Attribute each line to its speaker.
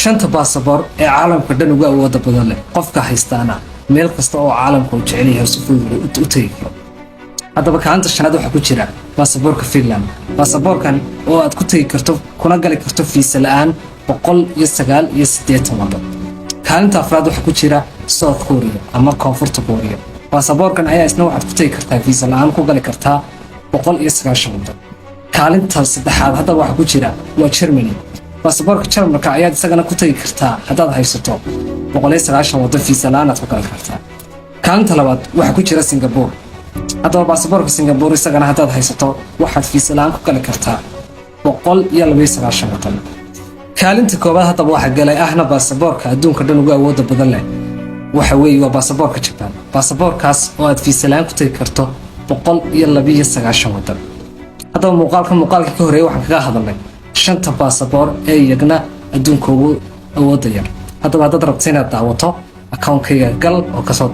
Speaker 1: shanta baasaboor ee caalamka dhan ugu awooda badan leh qofka haystaana meel kasta oo caalamka uu jecel yahay si fudud u tagi karo. haddaba kaalinta shanaad waxaa ku jira baasaboorka Finland. baasaboorkan oo aad ku tagi karto kuna gali karto fiisa la'aan 189 waddan. kaalinta afraad waxaa ku jira South Korea ama Koonfurta Korea. baasaboorkan ayaa isna waxaad ku tagi kartaa fiisa la'aan ku gali kartaa 190 waddan. kaalinta saddexaad haddaba waxaa ku jira waa Germany. baasaboorka Jarmalka ayaad isagana ku tagi kartaa haddaad haysato 190 waddan fiisa la'aan aad ku gali kartaa. kaalinta labaad waxaa ku jira Singapore. haddaba baasaboorka Singapore isagana haddaad haysato waxaad fiisa la'aan ku gali kartaa 192 waddan. kaalinta koobaad haddaba waxaa galay ahna baasaboorka adduunka dhan ugu awooda badan leh waxa weeye waa baasaboorka Japan. baasaboorkaas oo aad fiisa la'aan ku tagi karto 192 waddan. haddaba muuqaalkii ka horeeyay waxaan kaga hadalnay shanta baasaboor ee iyagna adduunka ugu awooda yar. haddaba haddaad rabto inaad daawato account-kayga gal oo ka soo